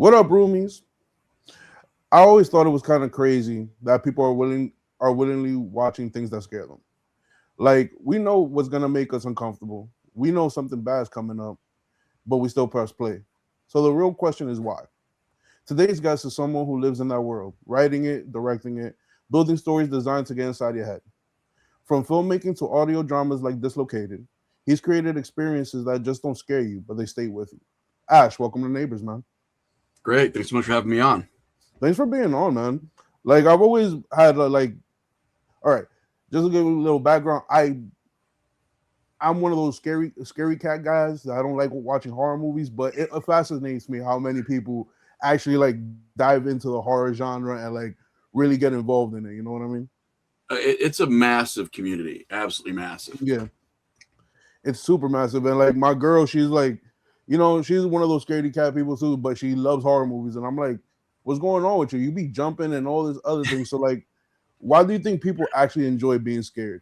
What up, roomies? I always thought it was kind of crazy that people are willingly watching things that scare them. Like we know what's gonna make us uncomfortable. We know something bad's coming up, but we still press play. So the real question is why. Today's guest is someone who lives in that world, writing it, directing it, building stories designed to get inside your head. From filmmaking to audio dramas like Dislocated, he's created experiences that just don't scare you, but they stay with you. Ash, welcome to Neighbors, man. Great. Thanks so much for having me on. Thanks for being on, man. Like I've always had all right, just to give you a little background, I'm one of those scary cat guys that I don't like watching horror movies, but it fascinates me how many people actually like dive into the horror genre and like really get involved in it. You know what I mean? It's a massive community, absolutely massive. Yeah, it's super massive. And like my girl, she's like, she's one of those scaredy cat people too, but she loves horror movies. And I'm like, what's going on with you? You be jumping and all this other things. So like, why do you think people actually enjoy being scared?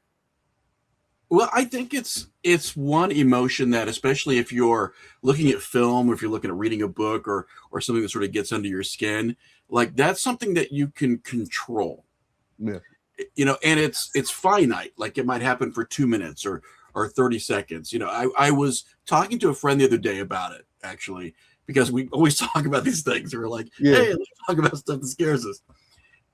Well, I think it's one emotion that, especially if you're looking at film, or if you're looking at reading a book, or something that sort of gets under your skin, like that's something that you can control. Yeah. And it's finite. Like it might happen for 2 minutes or 30 seconds. I was talking to a friend the other day about it, actually, because we always talk about these things. We're like, hey, let's talk about stuff that scares us.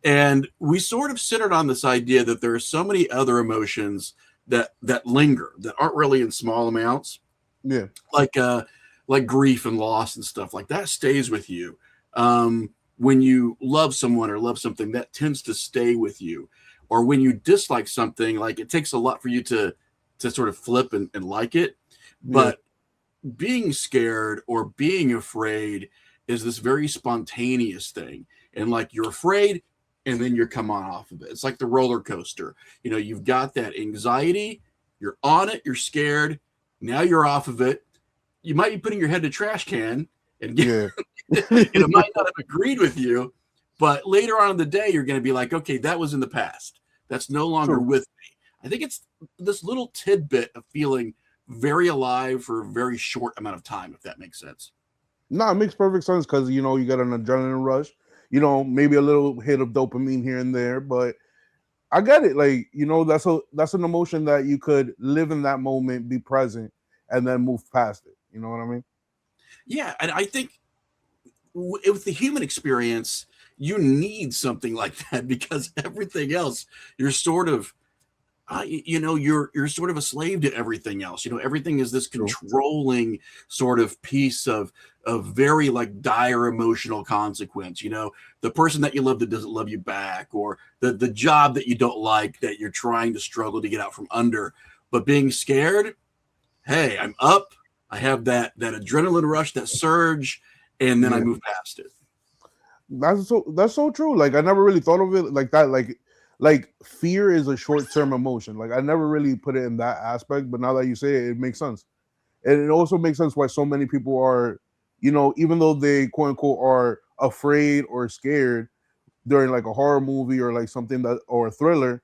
And we sort of centered on this idea that there are so many other emotions that linger, that aren't really in small amounts. Yeah. Like grief and loss and stuff like that stays with you. When you love someone or love something, that tends to stay with you. Or when you dislike something, like it takes a lot for you to sort of flip and like it. But being scared or being afraid is this very spontaneous thing. And like you're afraid and then you're come on off of it. It's like the roller coaster. You've got that anxiety, you're on it, you're scared. Now you're off of it. You might be putting your head in a trash can and it might not have agreed with you, but later on in the day, you're going to be like, okay, that was in the past. That's no longer with me. I think it's this little tidbit of feeling very alive for a very short amount of time, if that makes sense. No, it makes perfect sense because you got an adrenaline rush, maybe a little hit of dopamine here and there, but I get it. Like, that's an emotion that you could live in that moment, be present, and then move past it. You know what I mean? Yeah, and I think with the human experience, you need something like that because everything else, you're sort of you're sort of a slave to everything else. Everything is this controlling sort of piece of very like dire emotional consequence. The person that you love that doesn't love you back, or the job that you don't like that you're trying to struggle to get out from under. But being scared, hey, I'm up. I have that adrenaline rush, that surge, and then I move past it. That's so true. Like I never really thought of it like that. Like fear is a short-term emotion. Like I never really put it in that aspect, but now that you say it, it makes sense. And it also makes sense why so many people are, even though they quote unquote are afraid or scared during like a horror movie or like something that or a thriller,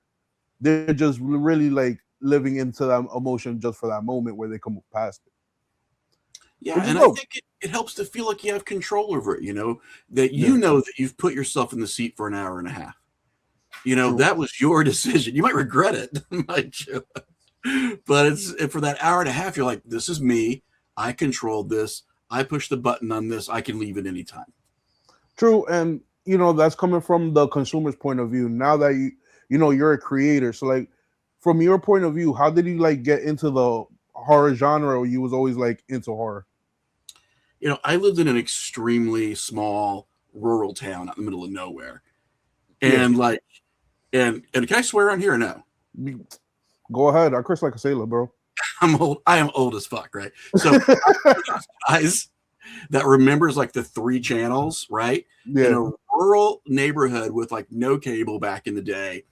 they're just really like living into that emotion just for that moment where they come past it. Yeah, and I think it helps to feel like you have control over it, that that you've put yourself in the seat for an hour and a half. That was your decision. You might regret it, might you? But it's for that hour and a half, you're like, this is me. I controlled this. I push the button on this. I can leave at any time. True. And, that's coming from the consumer's point of view. Now that you're a creator. So like from your point of view, how did you like get into the horror genre, or you was always like into horror? I lived in an extremely small rural town out in the middle of nowhere. And and can I swear on here or no? Go ahead. I curse like a sailor, bro. I'm old. I am old as fuck, right? So guys that remembers like the 3 channels, right? Yeah. In a rural neighborhood with like no cable back in the day.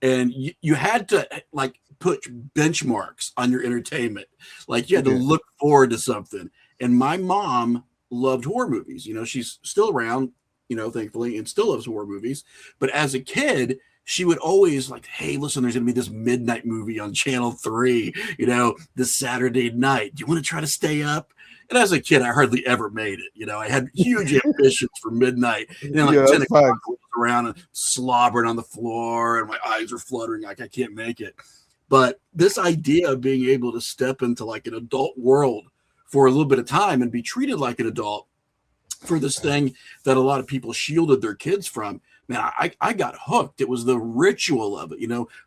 And you had to like put benchmarks on your entertainment. Like you had to look forward to something. And my mom loved horror movies. She's still around, thankfully, and still loves horror movies. But as a kid, she would always like, hey, listen, there's going to be this midnight movie on Channel 3, this Saturday night. Do you want to try to stay up? And as a kid, I hardly ever made it. I had huge ambitions for midnight. And then like Yeah, 10 that's o'clock facts. rolls around and slobbering on the floor and my eyes are fluttering like I can't make it. But this idea of being able to step into like an adult world for a little bit of time and be treated like an adult for this thing that a lot of people shielded their kids from. Man, I got hooked. It was the ritual of it,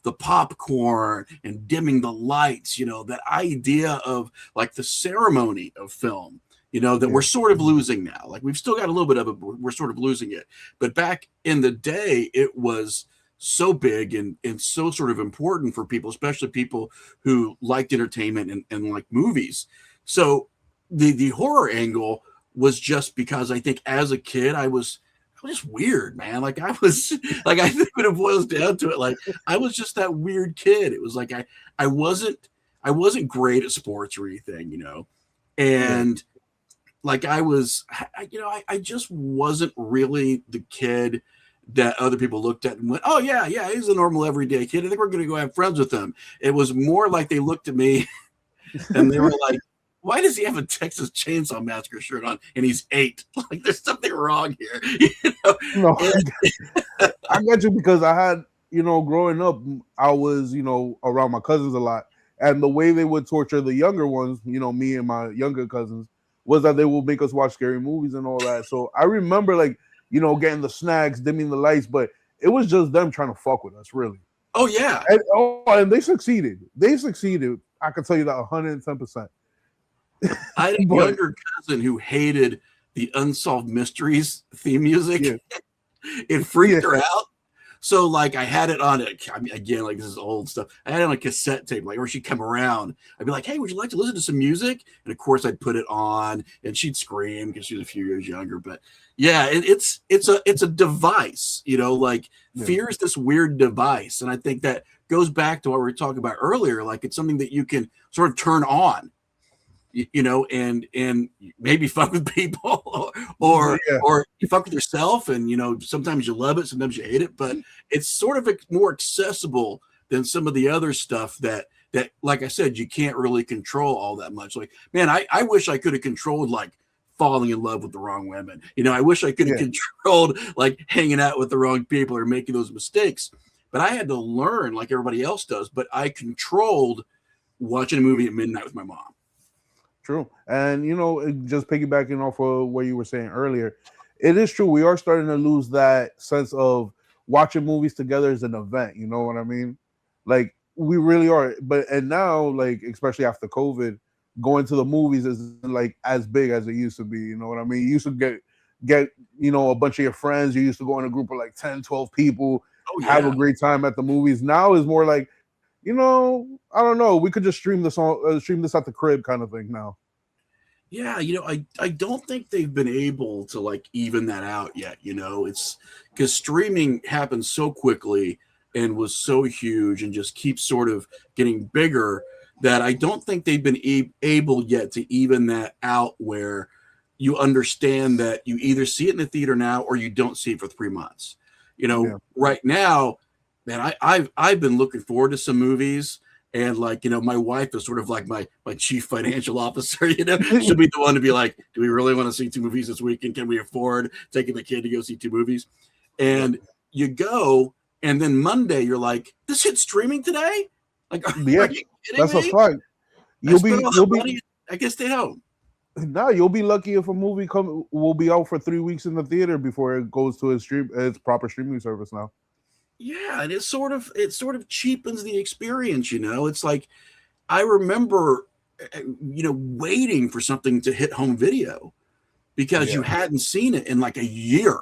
the popcorn and dimming the lights, that idea of like the ceremony of film, that Yeah. we're sort of losing now. Like we've still got a little bit of it, but we're sort of losing it. But back in the day, it was so big and so sort of important for people, especially people who liked entertainment and like movies. So the horror angle was just because I think as a kid I was just weird, man. Like I was like I think when it boils down to it, like I was just that weird kid. It was like I wasn't great at sports or anything, Yeah. and like I just wasn't really the kid that other people looked at and went, oh yeah, he's a normal everyday kid. I think we're gonna go have friends with him. It was more like they looked at me and they were like, why does he have a Texas Chainsaw Massacre shirt on and he's 8? Like, there's something wrong here. No, And, I got you because I had, growing up, I was, around my cousins a lot. And the way they would torture the younger ones, me and my younger cousins, was that they would make us watch scary movies and all that. So I remember, like, getting the snacks, dimming the lights, but it was just them trying to fuck with us, really. oh, yeah. And they succeeded. They succeeded. I can tell you that 110%. I had a But younger cousin who hated the Unsolved Mysteries theme music. yeah, It yeah, freaked her out. So like I had it on it. I mean, again, like this is old stuff. I had it on a cassette tape, like, or she'd come around. I'd be like, "Hey, would you like to listen to some music?" And of course, I'd put it on, and she'd scream because she was a few years younger. But yeah, it's a device, Like yeah, fear is this weird device, and I think that goes back to what we were talking about earlier. Like it's something that you can sort of turn on, and maybe fuck with people yeah, or you fuck with yourself, and sometimes you love it, sometimes you hate it, but it's sort of more accessible than some of the other stuff that like I said, you can't really control all that much. Like, man, I wish I could have controlled like falling in love with the wrong women. I wish I could have yeah. controlled like hanging out with the wrong people or making those mistakes. But I had to learn like everybody else does. But I controlled watching a movie at midnight with my mom. True. And just piggybacking off of what you were saying earlier, it is true. We are starting to lose that sense of watching movies together as an event. You know what I mean? Like we really are. But and now, like especially after COVID, going to the movies is like as big as it used to be. You know what I mean? You used to get a bunch of your friends. You used to go in a group of like 10, 12 people, Oh have a yeah. great time at the movies. Now is more like, I don't know. We could just stream this at the crib kind of thing now. Yeah, I don't think they've been able to like even that out yet. It's because streaming happened so quickly and was so huge and just keeps sort of getting bigger that I don't think they've been able yet to even that out where you understand that you either see it in the theater now or you don't see it for 3 months. Yeah. Right now, man, I've been looking forward to some movies. And like, my wife is sort of like my chief financial officer, she'll be the one to be like, do we really want to see 2 movies this weekend? Can we afford taking the kid to go see 2 movies? And you go, and then Monday you're like, this hit streaming today? Like, are Yeah, you kidding that's a me? fact. I You'll spent be all you'll that be money. I can stay home. no, you'll be lucky if a movie will be out for 3 weeks in the theater before it goes to its proper streaming service now. Yeah, and it sort of cheapens the experience. It's like I remember, waiting for something to hit home video because you Yeah, hadn't seen it in like a year.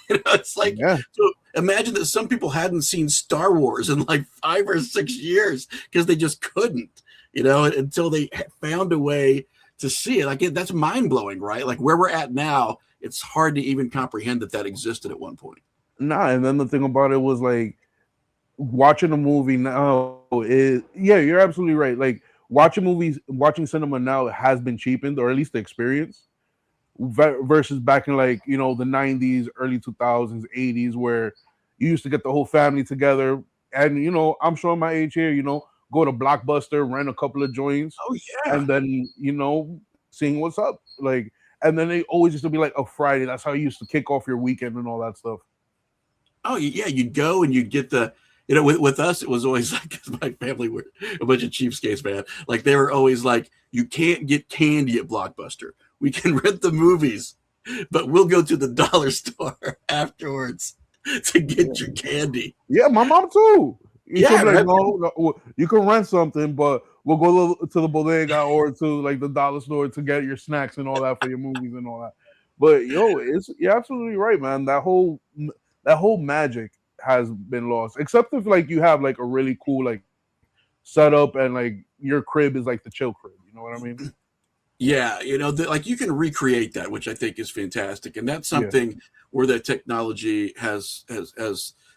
It's like, yeah, so imagine that some people hadn't seen Star Wars in like 5 or 6 years because they just couldn't, until they found a way to see it. Like that's mind blowing, right? Like where we're at now, it's hard to even comprehend that existed at one point. nah. And then the thing about it was like watching a movie now is yeah, you're absolutely right. Like watching cinema now has been cheapened, or at least the experience, versus back in like the 90s, early 2000s, 80s, where you used to get the whole family together. And I'm showing my age here. Go to Blockbuster, rent a couple of joints, Oh yeah. and then seeing what's up. Like, and then they always used to be like a Friday. That's how you used to kick off your weekend and all that stuff. Oh yeah, you'd go and you'd get the, you know, with us it was always like, 'cause my family were a bunch of cheapskates, man. Like they were always like, you can't get candy at Blockbuster. We can rent the movies, but we'll go to the dollar store afterwards to get your candy. Yeah, my mom too. Yeah, Like, right. no, you can rent something, but we'll go to the bodega or to like the dollar store to get your snacks and all that for your movies and all that. But yo, you're absolutely right, man. That whole magic has been lost. Except if like you have like a really cool like setup and like your crib is like the chill crib. You know what I mean? Yeah, you know, like you can recreate that, which I think is fantastic, and that's Yeah. something where the technology has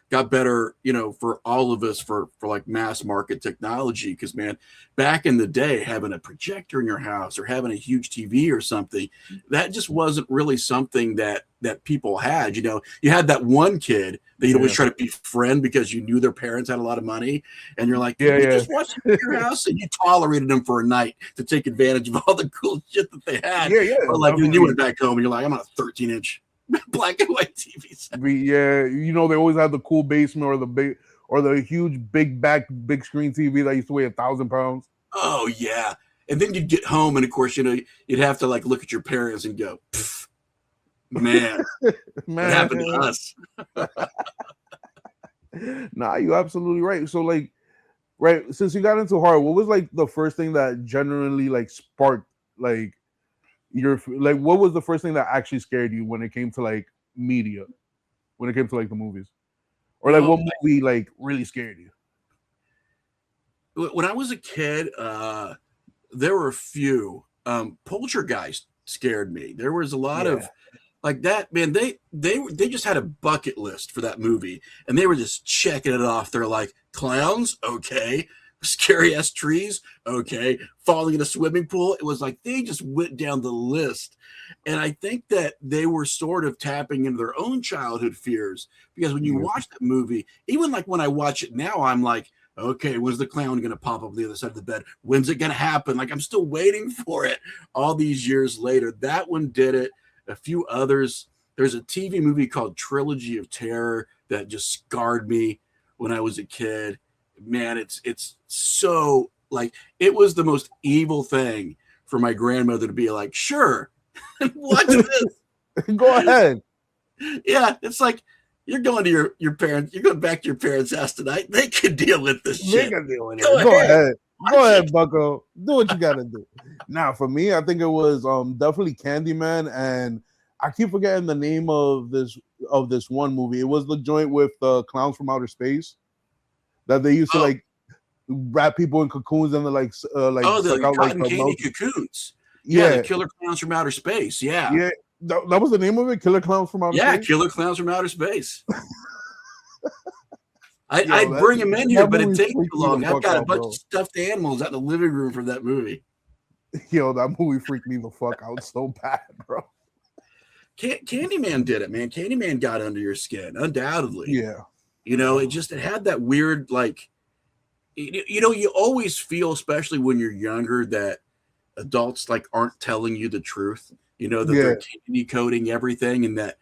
got better, you know, for all of us for like mass market technology. Because man, back in the day, having a projector in your house or having a huge TV or something, that just wasn't really something that people had. You know, you had that one kid that you'd always Yeah. try to befriend because you knew their parents had a lot of money, and you're like, Yeah, "Can we yeah. just watch it at your house?" And you tolerated them for a night to take advantage of all the cool shit that they had. Yeah, yeah. But like, when you went back home and you're like, "I'm on a 13-inch black and white TV set." Yeah, you know they always had the cool basement or the huge big screen TV that used to weigh 1,000 pounds. Oh yeah. And then you'd get home, and of course, you know, you'd have to like look at your parents and go, "Man, what happened to Man, us?" nah, you're absolutely right. So like, right, since you got into horror, what was like the first thing that genuinely like sparked like your like what was the first thing that actually scared you when it came to like media, when it came to like the movies, or like Well, what movie like really scared you? when I was a kid, there were a few. Poltergeist scared me. There was a lot Yeah, of like that. Man, they just had a bucket list for that movie, and they were just checking it off. They're like, clowns, okay. Scary ass trees, okay. Falling in a swimming pool. It was like they just went down the list. And I think that they were sort of tapping into their own childhood fears, because when you yeah, watch that movie, even like when I watch it now, I'm like, okay, when's the clown going to pop up the other side of the bed? When's it going to happen? Like, I'm still waiting for it all these years later. That one did it. A few others. There's a TV movie called Trilogy of Terror that just scarred me when I was a kid. Man, it's so like, it was the most evil thing for my grandmother to be like, sure, watch this. go ahead. Yeah, it's like, you're going to your parents, you're going back to your parents' house tonight. They can deal with this shit. Make a deal with Go it. Go ahead. ahead. Go Watch ahead, it. Bucko. Do what you gotta do. Now, for me, I think it was definitely Candyman, and I keep forgetting the name of this one movie. It was the joint with the clowns from outer space that they used to Oh, like wrap people in cocoons and then like oh, suck the out like cotton the candy milk. cocoons. Yeah, the Yeah, killer clowns from outer space. Yeah. yeah. That was the name of it. Killer Clowns from Outer Yeah, Space. killer clowns from outer space. Yo, I'd bring him in here, that but it movie takes freaked too me the long. I've fuck got a out, bunch bro. of stuffed animals out in the living room from that movie. Yo, that movie freaked me the fuck out so bad, bro. Candyman did it, man. Candyman got under your skin, undoubtedly. Yeah, You know, it had that weird, like, you know, you always feel, especially when you're younger, that adults like aren't telling you the truth. You know, that yeah, they're candy coding everything, and that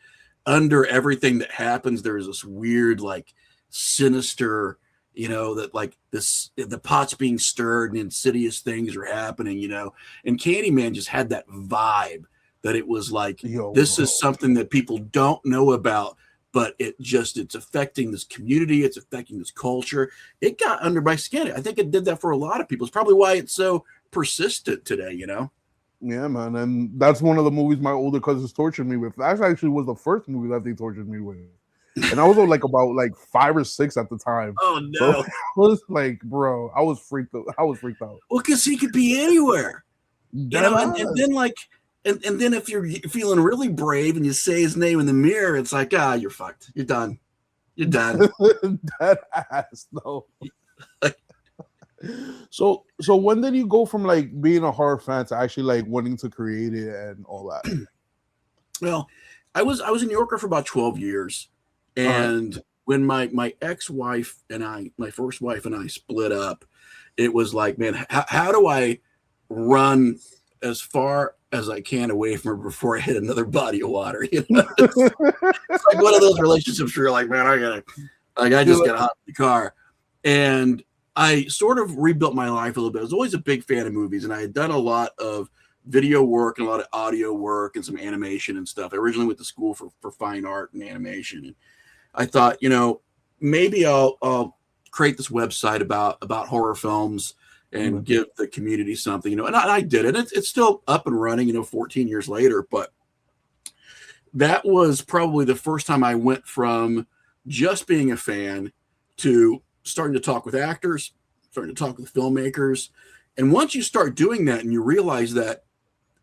under everything that happens, there's this weird, like, sinister, you know, that like this, the pot's being stirred and insidious things are happening, you know. And Candyman just had that vibe that it was like, yo, this bro. is something that people don't know about, but it's affecting this community, it's affecting this culture. It got under my skin. I think it did that for a lot of people. It's probably why it's so persistent today, you know. Yeah, man, and that's one of the movies my older cousins tortured me with. That actually was the first movie that they tortured me with, and I was like about like 5 or 6 at the time. Oh So no. I was like, bro, I was freaked out. I was freaked out. Well, because he could be anywhere, you Dead know. And ass. then like, and then if you're feeling really brave and you say his name in the mirror, it's like, you're fucked. You're done. You're done. Dead ass though. So when did you go from like being a horror fan to actually like wanting to create it and all that? Well, I was a New Yorker for about 12 years, All right. and when my ex-wife and my first wife and I split up, it was like, man, how do I run as far as I can away from her before I hit another body of water. You know, it's like one of those relationships where you're like, man, I just got hot in the car. And I sort of rebuilt my life a little bit. I was always a big fan of movies, and I had done a lot of video work and a lot of audio work and some animation and stuff. I originally went to school for fine art and animation. And I thought, you know, maybe I'll create this website about horror films and give the community something, you know, and I did it. It's still up and running, you know, 14 years later, but that was probably the first time I went from just being a fan to starting to talk with actors, starting to talk with filmmakers. And once you start doing that and you realize that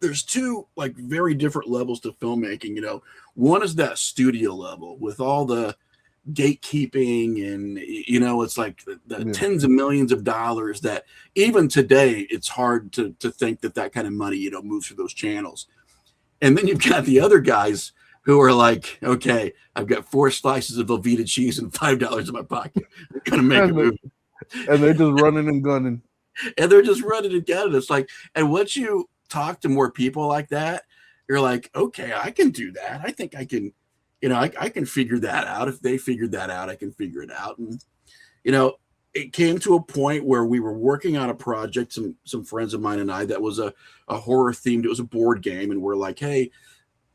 there's two like very different levels to filmmaking, you know, one is that studio level with all the gatekeeping and, you know, it's like the tens of millions of dollars that even today it's hard to think that kind of money, you know, moves through those channels. And then you've got the other guys who are like, okay, I've got 4 slices of Velveeta cheese and $5 in my pocket. I'm gonna make a movie. And they're just running and gunning. And they're just running and gunning. It's like, and once you talk to more people like that, you're like, okay, I can do that. I think I can, you know, I can figure that out. If they figured that out, I can figure it out. And, you know, it came to a point where we were working on a project, some friends of mine and I, that was a horror themed. It was a board game. And we're like, hey,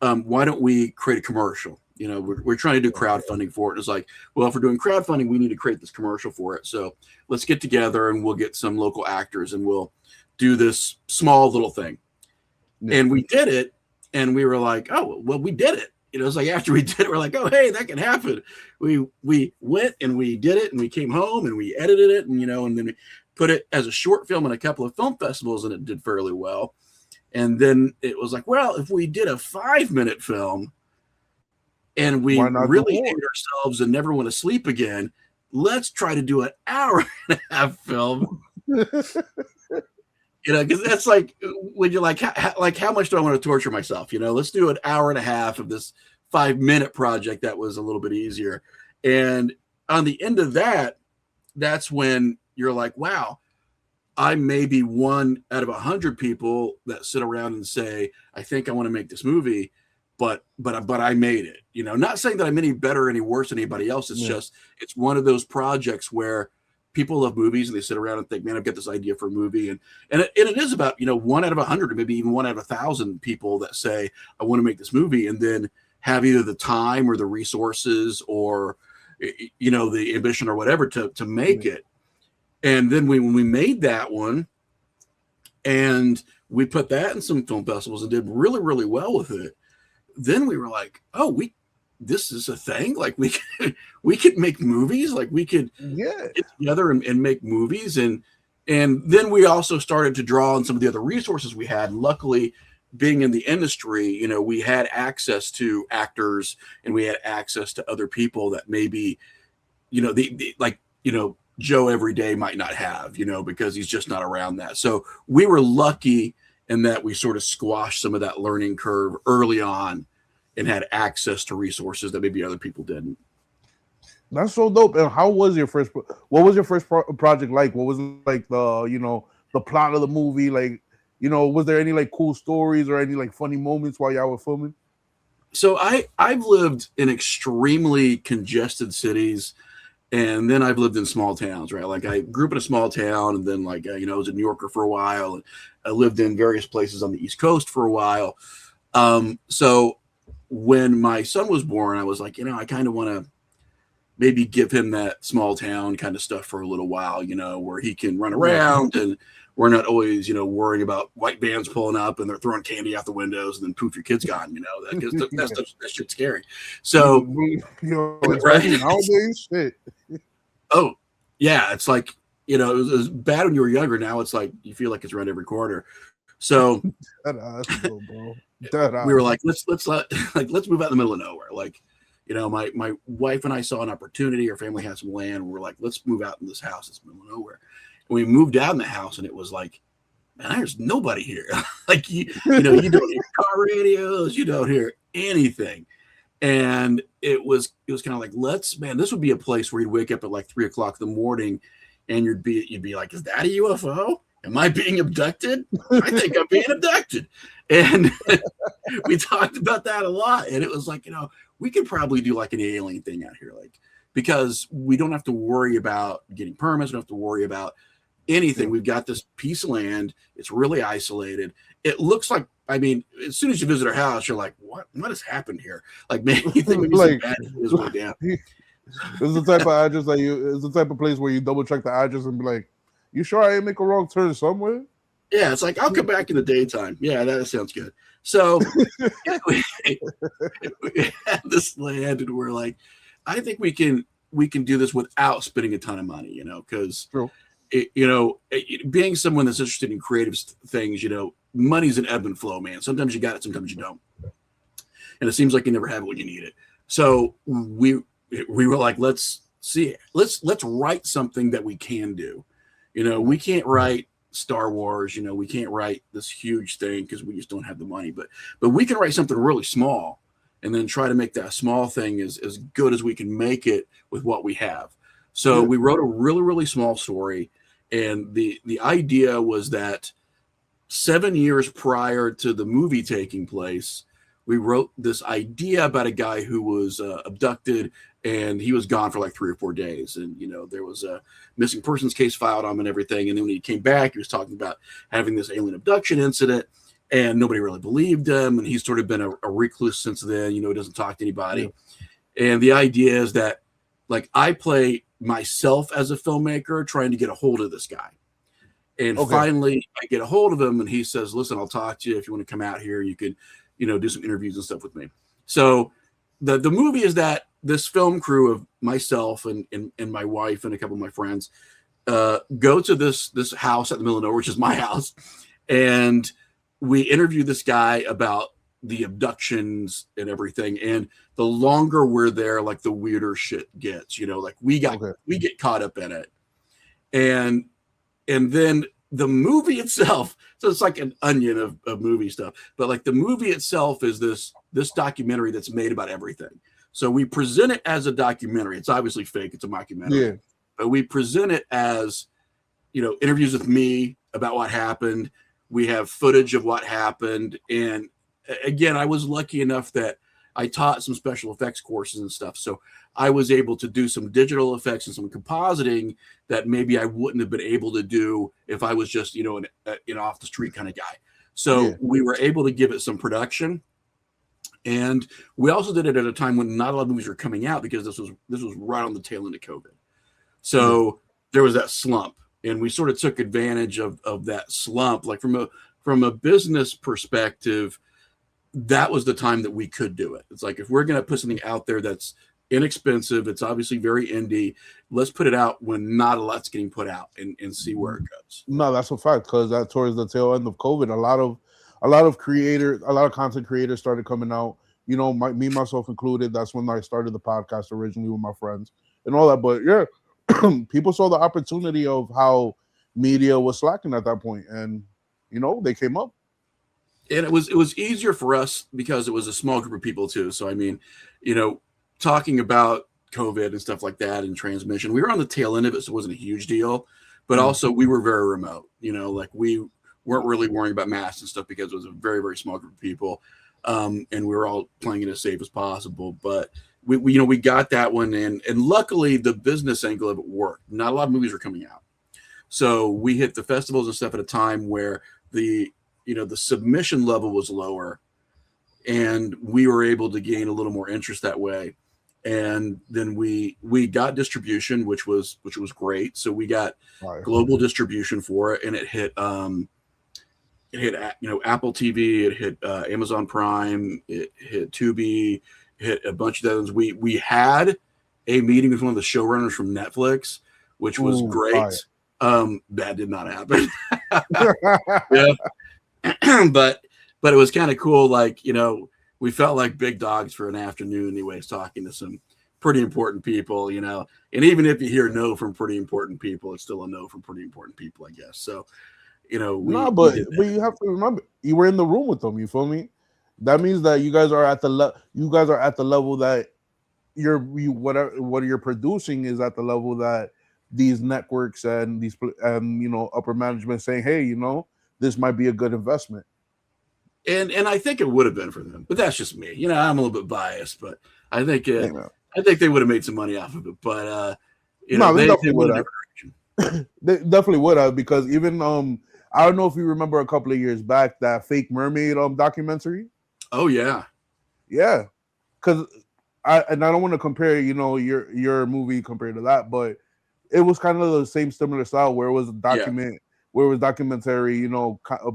why don't we create a commercial? You know, we're trying to do crowdfunding for it. It's like, well, if we're doing crowdfunding, we need to create this commercial for it. So let's get together and we'll get some local actors and we'll do this small little thing. Yeah. And we did it. And we were like, oh, well, we did it. You know, it's like after we did it, we're like, oh, hey, that can happen. We went and we did it and we came home and we edited it and, you know, and then we put it as a short film in a couple of film festivals and it did fairly well. And then it was like, well, if we did a 5-minute film and we really hate ourselves and never want to sleep again, let's try to do an hour and a half film. You know, because that's like when you're like how much do I want to torture myself? You know, let's do an hour and a half of this 5-minute project that was a little bit easier. And on the end of that, that's when you're like, wow, I may be 1 out of 100 people that sit around and say, I think I want to make this movie, but I made it. You know, not saying that I'm any better or any worse than anybody else. It's just, it's one of those projects where people love movies and they sit around and think, man, I've got this idea for a movie. And it is about, you know, 1 out of 100 or maybe even 1 out of 1,000 people that say, I want to make this movie, and then have either the time or the resources or, you know, the ambition or whatever to make it. And then when we made that one and we put that in some film festivals and did really, really well with it, then we were like, oh, this is a thing. Like we could make movies. Like we could get together and make movies. And then we also started to draw on some of the other resources we had. Luckily, being in the industry, you know, we had access to actors and we had access to other people that maybe, you know, the like, you know, Joe every day might not have, you know, because he's just not around that. So we were lucky in that we sort of squashed some of that learning curve early on and had access to resources that maybe other people didn't. That's so dope. And what was your first project like? What was like the, you know, the plot of the movie? Like, you know, was there any like cool stories or any like funny moments while y'all were filming? So I've lived in extremely congested cities. And then I've lived in small towns, right? Like I grew up in a small town, and then like, you know, I was a New Yorker for a while, and I lived in various places on the East Coast for a while. So when my son was born, I was like, you know, I kind of want to maybe give him that small town kind of stuff for a little while, you know, where he can run around and we're not always, you know, worrying about white vans pulling up and they're throwing candy out the windows and then poof, your kid's gone, you know, that shit's scary. So, you know, right? Nowadays, shit. Oh, yeah. It's like, you know, it was bad when you were younger. Now it's like you feel like it's around every corner. So bro. We were like, let's move out in the middle of nowhere. Like, you know, my wife and I saw an opportunity. Our family had some land. We were like, let's move out in this house. It's in the middle of nowhere. And we moved out in the house, and it was like, man, there's nobody here. Like you know, you don't hear car radios, you don't hear anything. And it was kind of like, this would be a place where you'd wake up at like 3:00 in the morning and you'd be like, is that a UFO? am I being abducted? I think I'm being abducted. And we talked about that a lot. And it was like, we could probably do like an alien thing out here, like, because we don't have to worry about getting permits. We don't have to worry about anything. Yeah. We've got this piece of land. It's really isolated. It looks like, I mean, as soon as you visit our house, you're like, what has happened here? Like, man, you think maybe Like, some bad is way down. It's the type of address that it's the type of place where you double check the address and be like, you sure I ain't make a wrong turn somewhere? Yeah, it's like, I'll come back in the daytime. Yeah, that sounds good. So we have this land, and we're like, I think we can do this without spending a ton of money, because being someone that's interested in creative things, money's an ebb and flow, man. Sometimes you got it, sometimes you don't, and it seems like you never have it when you need it. So we were like, let's write something that we can do. We can't write Star Wars, we can't write this huge thing because we just don't have the money, but we can write something really small and then try to make that small thing as good as we can make it with what we have. So we wrote a really, really small story. And the idea was that 7 years prior to the movie taking place, we wrote this idea about a guy who was abducted, and he was gone for like 3 or 4 days. And, there was a missing persons case filed on him and everything. And then when he came back, he was talking about having this alien abduction incident, and nobody really believed him. And he's sort of been a recluse since then, he doesn't talk to anybody. Yeah. And the idea is that, like, I play myself as a filmmaker trying to get a hold of this guy. And finally I get a hold of him, and he says, listen, I'll talk to you if you want to come out here. You could, do some interviews and stuff with me. So the movie is that this film crew of myself and my wife and a couple of my friends go to this house at the middle of nowhere, which is my house. And we interview this guy about the abductions and everything. And the longer we're there, like, the weirder shit gets, like we get caught up in it. And then the movie itself, so it's like an onion of movie stuff, but like the movie itself is this documentary that's made about everything. So we present it as a documentary. It's obviously fake. It's a mockumentary, but we present it as, interviews with me about what happened. We have footage of what happened. And again, I was lucky enough that I taught some special effects courses and stuff. So I was able to do some digital effects and some compositing that maybe I wouldn't have been able to do if I was just, an off the street kind of guy. So we were able to give it some production. And we also did it at a time when not a lot of movies were coming out, because this was right on the tail end of COVID. So there was that slump, and we sort of took advantage of that slump. Like, from a business perspective, that was the time that we could do it. It's like, if we're going to put something out there that's inexpensive, it's obviously very indie, let's put it out when not a lot's getting put out and see where it goes. No, that's a fact, because that towards the tail end of COVID, a lot of creators, a lot of content creators started coming out. Me, myself included. That's when I started the podcast originally with my friends and all that. But people saw the opportunity of how media was slacking at that point, and they came up. And it was easier for us because it was a small group of people too. So I mean, talking about COVID and stuff like that and transmission, we were on the tail end of it, so it wasn't a huge deal. But also, we were very remote. Like, we weren't really worrying about masks and stuff because it was a very, very small group of people, and we were all playing it as safe as possible. But we got that one, and luckily the business angle of it worked. Not a lot of movies were coming out, so we hit the festivals and stuff at a time where the submission level was lower, and we were able to gain a little more interest that way. And then we got distribution, which was great. So we got global distribution for it, and it hit Apple TV, it hit Amazon Prime, it hit Tubi, it hit a bunch of others. We had a meeting with one of the showrunners from Netflix, which was great. That did not happen. but it was kind of cool. Like, we felt like big dogs for an afternoon anyways, talking to some pretty important people, and even if you hear no from pretty important people, it's still a no from pretty important people, I guess. So, but you have to remember, you were in the room with them. You feel me? That means that you guys are at the level that what you're producing is at the level that these networks and these upper management saying, hey, this might be a good investment. And I think it would have been for them, but that's just me. I'm a little bit biased, but I think Yeah. I think they would have made some money off of it. But No, they they definitely went would a have. different direction. They definitely would have, because even I don't know if you remember a couple of years back that fake mermaid documentary. Oh yeah, Yeah, because I don't want to compare your movie compared to that, but it was kind of the same similar style where it was a yeah. documentary,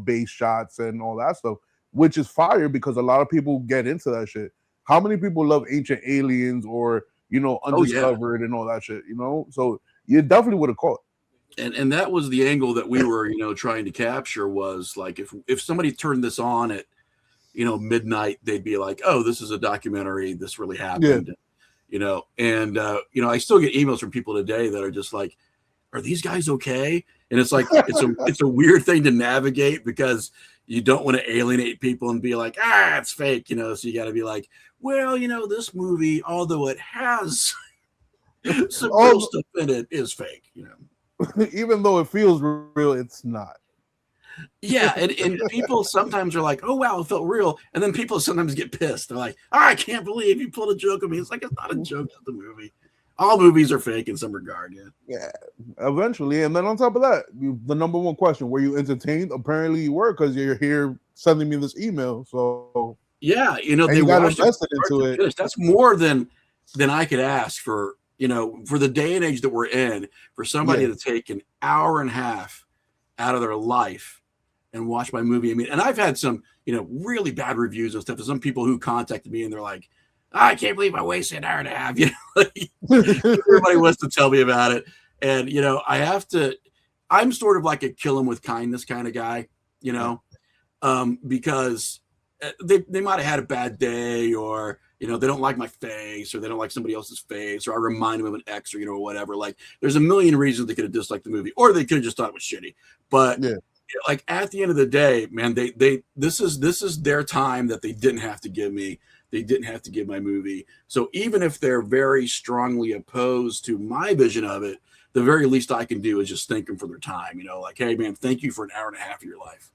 base shots and all that stuff, which is fire because a lot of people get into that shit. How many people love Ancient Aliens or Oh yeah. Undiscovered and all that shit? So you definitely would have caught. And that was the angle that we were trying to capture, was like if somebody turned this on at midnight, they'd be like, oh, this is a documentary, this really Yeah. happened. And I still get emails from people today that are just like, are these guys okay? And it's like it's a weird thing to navigate, because you don't want to alienate people and be like, it's fake, so you got to be like, well, this movie, although it has some real stuff in it, is fake. Even though it feels real, it's not. Yeah, and people sometimes are like, oh wow, it felt real, and then people sometimes get pissed. They're like, I can't believe you pulled a joke on me. It's like, it's not a joke, it's the movie. All movies are fake in some regard. Yeah, eventually. And then on top of that, the number one question: were you entertained? Apparently, you were, because you're here sending me this email. So yeah, and they you got watched invested into it. Finish. That's more than I could ask for. For the day and age that we're in, for somebody to take an hour and a half out of their life and watch my movie. I mean, and I've had some, really bad reviews and stuff. There's some people who contacted me and they're like, I can't believe I wasted an hour and a half. Everybody wants to tell me about it. And, I have to, I'm sort of like a kill 'em with kindness kind of guy, because they might have had a bad day, or, they don't like my face, or they don't like somebody else's face, or I remind them of an ex, or, whatever. Like, there's a million reasons they could have disliked the movie, or they could have just thought it was shitty. But like, at the end of the day, man, this is their time that they didn't have to give me. They didn't have to give my movie. So even if they're very strongly opposed to my vision of it, the very least I can do is just thank them for their time. Like, hey man, thank you for an hour and a half of your life.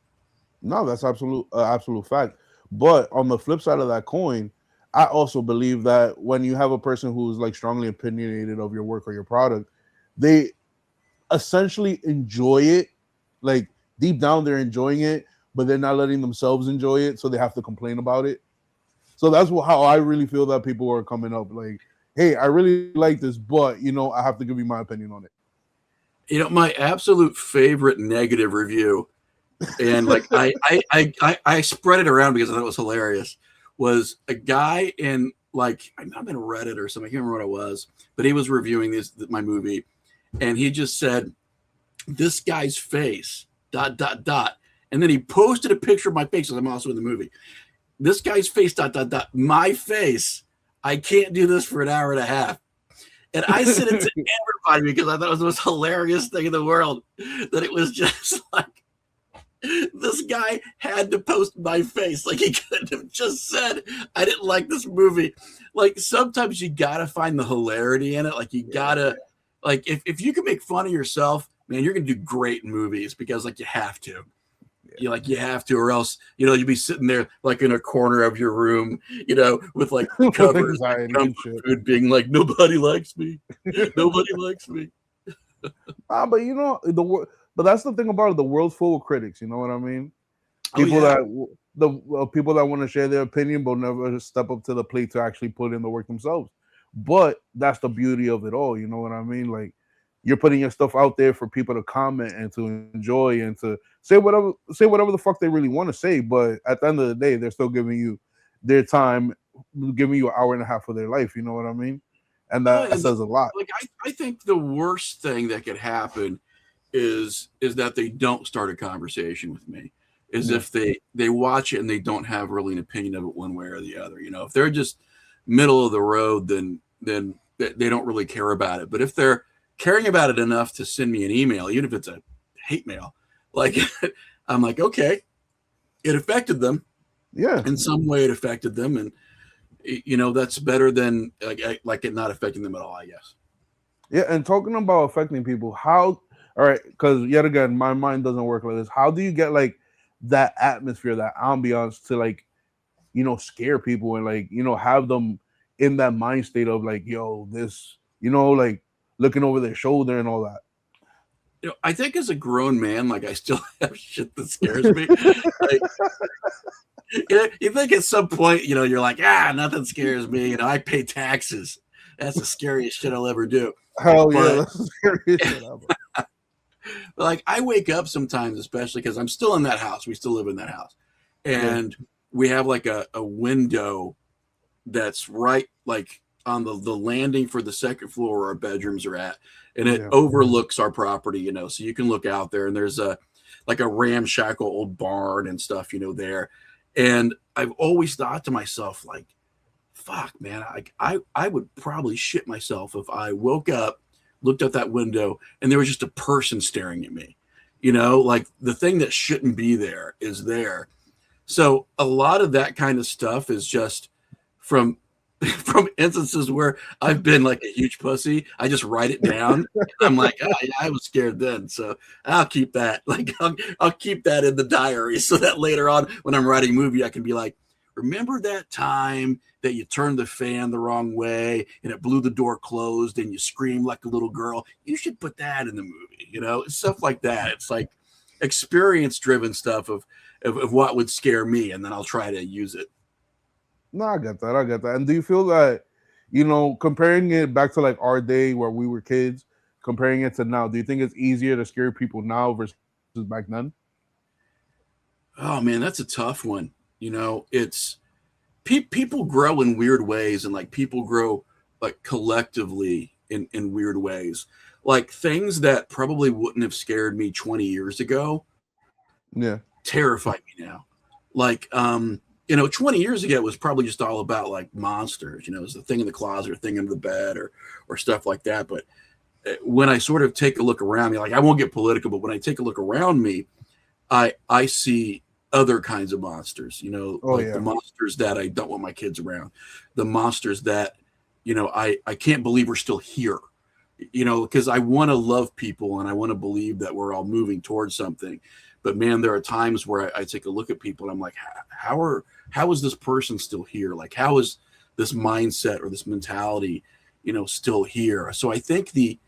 No, that's absolute fact. But on the flip side of that coin, I also believe that when you have a person who's like strongly opinionated of your work or your product, they essentially enjoy it. Like, deep down, they're enjoying it, but they're not letting themselves enjoy it, so they have to complain about it. So that's how I really feel that people are coming up. Like, hey, I really like this, but I have to give you my opinion on it. My absolute favorite negative review, and like I spread it around because I thought it was hilarious, was a guy in, like, I might have been Reddit or something, I can't remember what it was, but he was reviewing my movie, and he just said, this guy's face ... and then he posted a picture of my face, because I'm also in the movie. This guy's face ... my face. I can't do this for an hour and a half. And I sent it to everybody because I thought it was the most hilarious thing in the world. That it was just like, this guy had to post my face. Like, he couldn't have just said, I didn't like this movie. Like, sometimes you gotta find the hilarity in it. Like, you gotta, like, if you can make fun of yourself, man, you're gonna do great in movies, because like, you have to. You have to, or else you'd be sitting there like in a corner of your room, with like covers, like, food, being like, nobody likes me, nobody likes me. But but that's the thing about it. The world's full of critics. You know what I mean? People people that want to share their opinion but never step up to the plate to actually put in the work themselves. But that's the beauty of it all. You know what I mean? Like, you're putting your stuff out there for people to comment and to enjoy and to say whatever the fuck they really want to say. But at the end of the day, they're still giving you their time, giving you an hour and a half of their life. You know what I mean? And that says a lot. Like, I think the worst thing that could happen is that they don't start a conversation with me. Is if they watch it and they don't have really an opinion of it one way or the other. If they're just middle of the road, then they don't really care about it. But if they're caring about it enough to send me an email, even if it's a hate mail, like, I'm like, okay, it affected them. Yeah, in some way it affected them, and that's better than like it not affecting them at all, I guess. Yeah, and talking about affecting people, how? All right, because yet again, my mind doesn't work like this. How do you get like that atmosphere, that ambiance to like scare people and like have them in that mind state of like, yo, this, like looking over their shoulder and all that. I think as a grown man, like I still have shit that scares me. Like, you think at some point, you're like, nothing scares me. I pay taxes. That's the scariest shit I'll ever do. Hell yeah, But that's the scariest shit ever. like, I wake up sometimes, especially because I'm still in that house. We still live in that house, Yeah, and we have like a window that's right like on the landing for the second floor where our bedrooms are at, and it yeah, overlooks our property. So you can look out there, and there's a like a ramshackle old barn and stuff, there. And I've always thought to myself, like, fuck, man, I would probably shit myself if I woke up, looked out that window, and there was just a person staring at me. Like the thing that shouldn't be there is there. So a lot of that kind of stuff is just from from instances where I've been like a huge pussy. I just write it down. I'm like, oh, yeah, I was scared then, so I'll keep that. Like, I'll keep that in the diary so that later on, when I'm writing a movie, I can be like, remember that time that you turned the fan the wrong way and it blew the door closed and you screamed like a little girl? You should put that in the movie. Stuff like that. It's like experience driven stuff of what would scare me, and then I'll try to use it. no, I get that, I get that. And do you feel that comparing it back to like our day where we were kids, comparing it to now, do you think it's easier to scare people now versus back then? Oh man, that's a tough one. It's people grow in weird ways, and like people grow like collectively in weird ways. Like things that probably wouldn't have scared me 20 years ago Yeah, terrify me now. Like 20 years ago it was probably just all about like monsters, it was the thing in the closet or thing under the bed or stuff like that. But when I sort of take a look around me, like I won't get political, but when I take a look around me, I see other kinds of monsters, oh like the yeah, monsters that I don't want my kids around, the monsters that, I can't believe we're still here, because I want to love people and I want to believe that we're all moving towards something. But man, there are times where I take a look at people and I'm like, how is this person still here? Like, how is this mindset or this mentality, still here? So I think the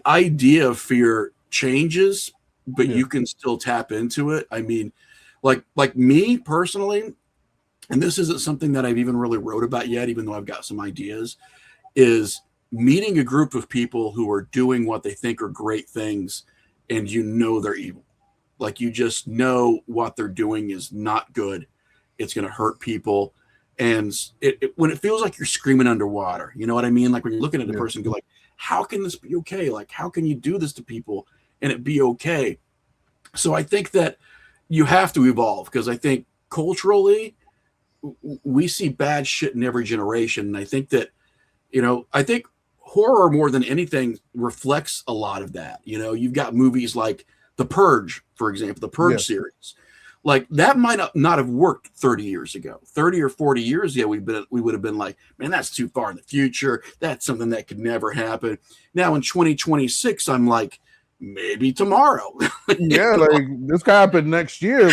idea of fear changes, but yeah, you can still tap into it. I mean, like me personally, and this isn't something that I've even really wrote about yet, even though I've got some ideas, is meeting a group of people who are doing what they think are great things, and they're evil. Like you just know what they're doing is not good. It's going to hurt people. And when it feels like you're screaming underwater, you know what I mean? Like when you're looking at a yeah, person, go like, how can this be okay? Like, how can you do this to people and it be okay? So I think that you have to evolve, because I think culturally we see bad shit in every generation. And I think that, I think horror more than anything reflects a lot of that. You've got movies like The Purge, for example, the yeah, Purge series. Like that might not have worked 30 years ago. 30 or 40 years ago, we would have been like, man, that's too far in the future. That's something that could never happen. Now in 2026, I'm like, maybe tomorrow. yeah. Like this could happen next year.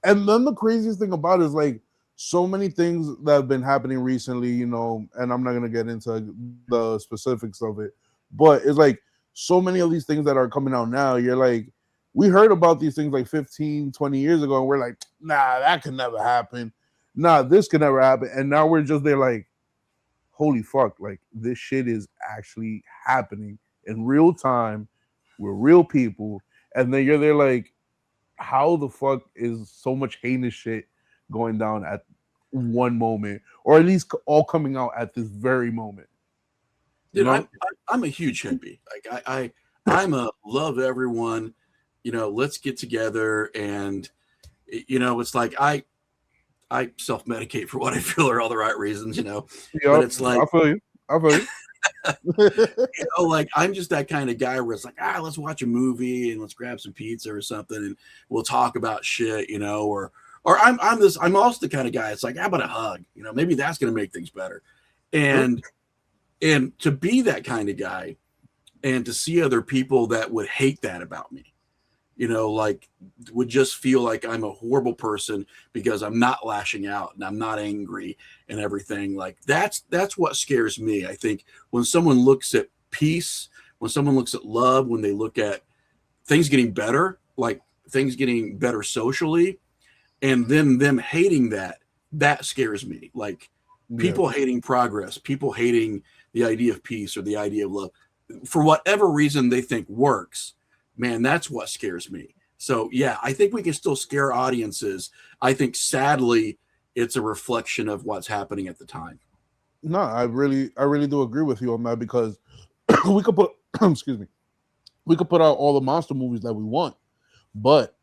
And then the craziest thing about it is like so many things that have been happening recently, and I'm not gonna get into the specifics of it, but it's like so many of these things that are coming out now, you're like, we heard about these things like 15, 20 years ago, and we're like, nah, that could never happen. Nah, this could never happen. And now we're just there like, holy fuck, like this shit is actually happening in real time with real people. And then you're there like, how the fuck is so much heinous shit going down at one moment, or at least all coming out at this very moment? You Dude, know? I'm a huge hippie. Like I'm a love everyone. Let's get together, and it's like I self medicate for what I feel are all the right reasons. But Yep, it's like, I feel you. I feel you. like I'm just that kind of guy where it's like, let's watch a movie and let's grab some pizza or something and we'll talk about shit, or I'm also the kind of guy. It's like, how about a hug? Maybe that's gonna make things better. True. And And to be that kind of guy and to see other people that would hate that about me, like would just feel like I'm a horrible person because I'm not lashing out and I'm not angry and everything. Like that's what scares me. I think when someone looks at peace, when someone looks at love, when they look at things getting better, like things getting better socially, and then them hating that scares me. Like Yeah. people hating progress, people hating the idea of peace or the idea of love for whatever reason they think works. Man, that's what scares me. So yeah, I think we can still scare audiences. I think sadly it's a reflection of what's happening at the time. No, I really do agree with you on that because we could put, excuse me, we could put out all the monster movies that we want, but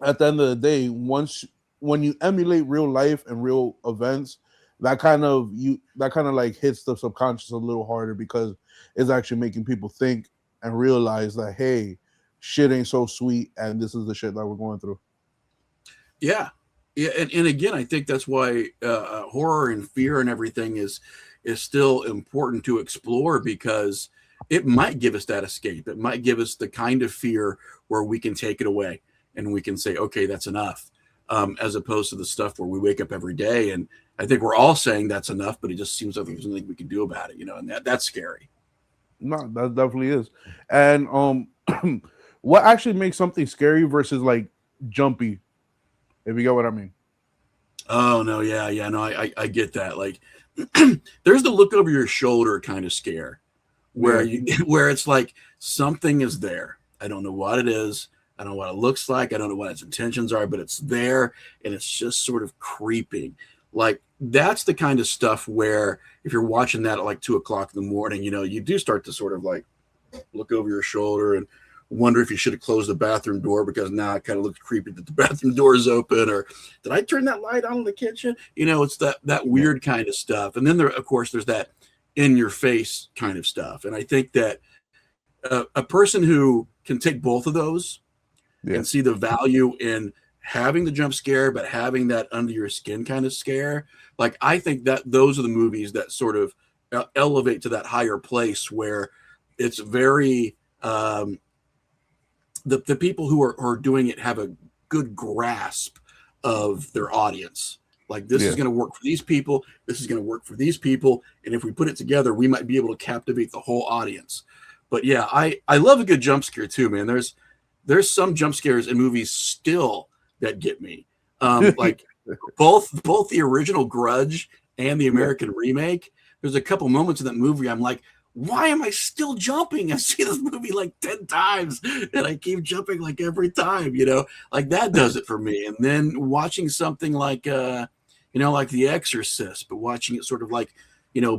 at the end of the day, once when you emulate real life and real events, that kind of like hits the subconscious a little harder because it's actually making people think and realize that hey, shit ain't so sweet, and this is the shit that we're going through. Yeah, yeah, and again, I think that's why horror and fear and everything is still important to explore because it might give us that escape. It might give us the kind of fear where we can take it away and we can say, okay, that's enough, as opposed to the stuff where we wake up every day and I think we're all saying that's enough, but it just seems like there's nothing we can do about it, and that's scary. No, that definitely is. And what actually makes something scary versus like jumpy, if you get what I mean. Oh no, yeah, yeah, no, I get that. Like, there's the look over your shoulder kind of scare, where Yeah, you where it's like something is there. I don't know what it is. I don't know what it looks like. I don't know what its intentions are, but it's there and it's just sort of creeping. Like that's the kind of stuff where if you're watching that at like 2 o'clock in the morning, you do start to sort of like look over your shoulder and wonder if you should have closed the bathroom door because now it kind of looks creepy that the bathroom door is open, or did I turn that light on in the kitchen? It's that yeah, weird kind of stuff. And then there, of course, there's that in your face kind of stuff. And I think that a person who can take both of those yeah, and see the value in having the jump scare, but having that under your skin kind of scare, like I think that those are the movies that sort of elevate to that higher place where it's very the people who are doing it have a good grasp of their audience. Like this is yeah. going to work for these people. This is going to work for these people. And if we put it together, we might be able to captivate the whole audience. But yeah, I love a good jump scare too, man. There's some jump scares in movies still that get me. Like both the original Grudge and the Yeah. American remake. There's a couple moments in that movie I'm like, why am I still jumping? I've seen this movie like 10 times and I keep jumping like every time, like that does it for me. And then watching something like, like The Exorcist, but watching it sort of like,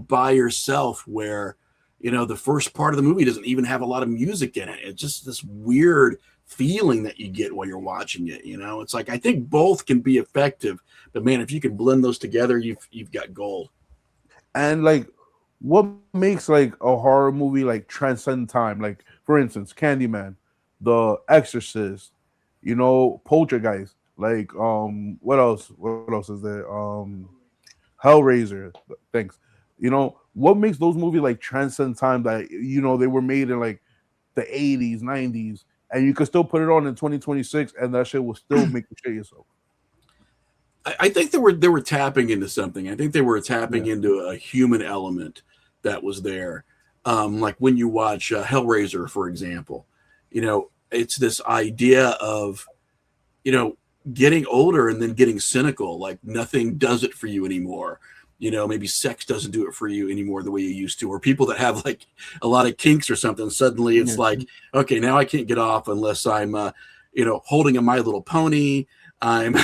by yourself where, the first part of the movie doesn't even have a lot of music in it. It's just this weird feeling that you get while you're watching it. It's like, I think both can be effective, but man, if you can blend those together, you've got gold. And like, what makes like a horror movie like transcend time? Like, for instance, Candyman, The Exorcist, Poltergeist. Like, what else? What else is there? Hellraiser. Thanks. What makes those movies like transcend time that they were made in like the 80s, 90s, and you could still put it on in 2026 and that shit will still make you shit yourself. I think they were tapping into something. I think they were tapping Yeah. into a human element that was there. Like when you watch Hellraiser, for example, it's this idea of you know getting older and then getting cynical. Like nothing does it for you anymore. Maybe sex doesn't do it for you anymore the way you used to, or people that have like a lot of kinks or something. Suddenly, it's Yeah. like, okay, now I can't get off unless I'm, holding a My Little Pony. I'm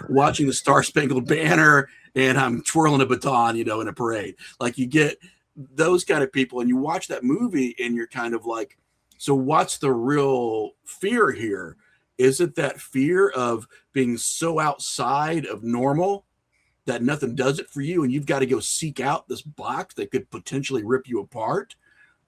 watching the Star Spangled Banner and I'm twirling a baton, in a parade. Like you get those kind of people and you watch that movie and you're kind of like, so what's the real fear here? Is it that fear of being so outside of normal that nothing does it for you and you've got to go seek out this box that could potentially rip you apart?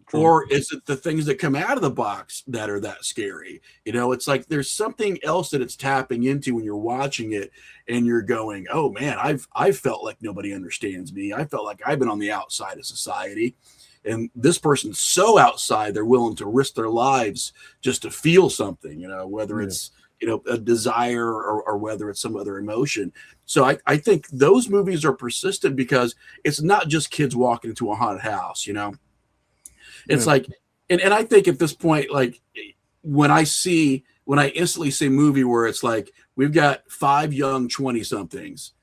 True. Or is it the things that come out of the box that are that scary? It's like there's something else that it's tapping into when you're watching it, and you're going, "Oh man, I've felt like nobody understands me. I felt like I've been on the outside of society, and this person's so outside they're willing to risk their lives just to feel something. Whether Yeah. it's a desire, or whether it's some other emotion." So I think those movies are persistent because it's not just kids walking into a haunted house. It's Yeah. like, and I think at this point, like when I instantly see a movie where it's like we've got 5 young 20 somethings,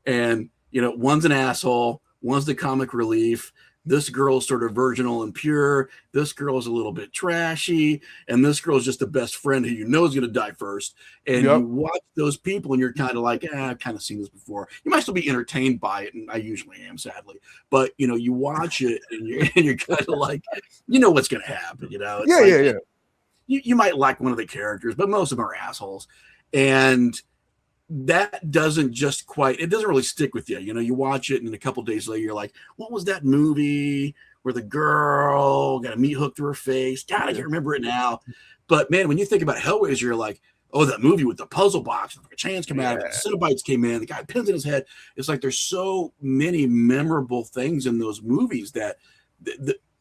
and one's an asshole, one's the comic relief, this girl's sort of virginal and pure, this girl's a little bit trashy, and this girl's just the best friend who is going to die first. And Yep. you watch those people and you're kind of like, I've kind of seen this before. You might still be entertained by it, and I usually am, sadly. But you watch it and you're kind of like, what's going to happen. It's Yeah. like, Yeah. Yeah. you might like one of the characters, but most of them are assholes. And that doesn't really stick with you. You watch it, and a couple days later, you're like, what was that movie where the girl got a meat hook through her face? God, I can't remember it now. But man, when you think about Hellraiser, you're like, oh, that movie with the puzzle box, the chains come out, the Cenobites came in, the guy pins in his head. It's like there's so many memorable things in those movies that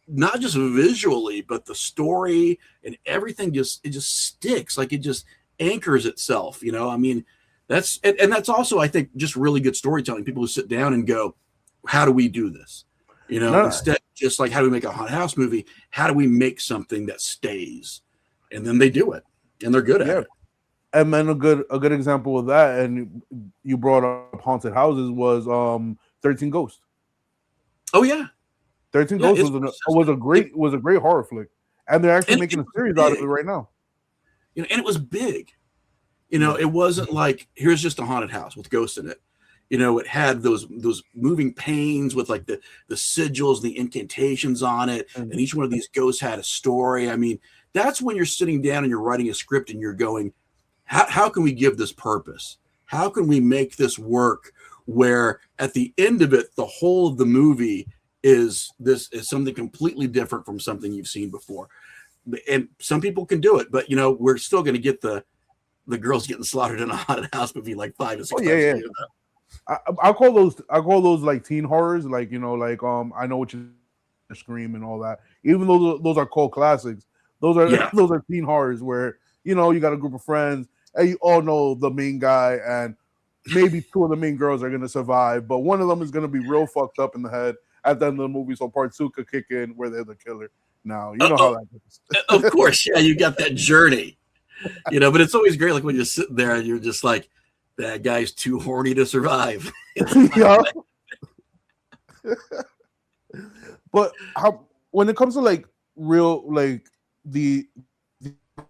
not just visually, but the story and everything just sticks. Like it just anchors itself. I mean, that's also, I think, just really good storytelling. People who sit down and go, how do we do this? Instead, just like, how do we make a haunted house movie? How do we make something that stays? And then they do it, and they're good at it. And then a good example of that, and you brought up haunted houses, was 13 Ghosts. Oh yeah, 13 Ghosts was a great horror flick, and they're actually making a series out of it right now. And it was big. It wasn't like, here's just a haunted house with ghosts in it. It had those moving panes with like the sigils, the incantations on it, and each one of these ghosts had a story. I mean, that's when you're sitting down and you're writing a script and you're going, how can we give this purpose? How can we make this work where at the end of it, the whole of the movie is something completely different from something you've seen before? And some people can do it, but we're still going to get the girls getting slaughtered in a haunted house movie like 5 or 6 times. Yeah. I call those like teen horrors, like I Know What You Scream and all that. Even though those are cult classics, those are teen horrors where you got a group of friends and you all know the main guy, and maybe 2 of the main girls are gonna survive, but one of them is gonna be real fucked up in the head at the end of the movie, so part 2 could kick in where they're the killer. Now how that goes. Of course, yeah, you got that journey. But it's always great, like when you're sitting there and you're just like, that guy's too horny to survive. But when it comes to like real, like the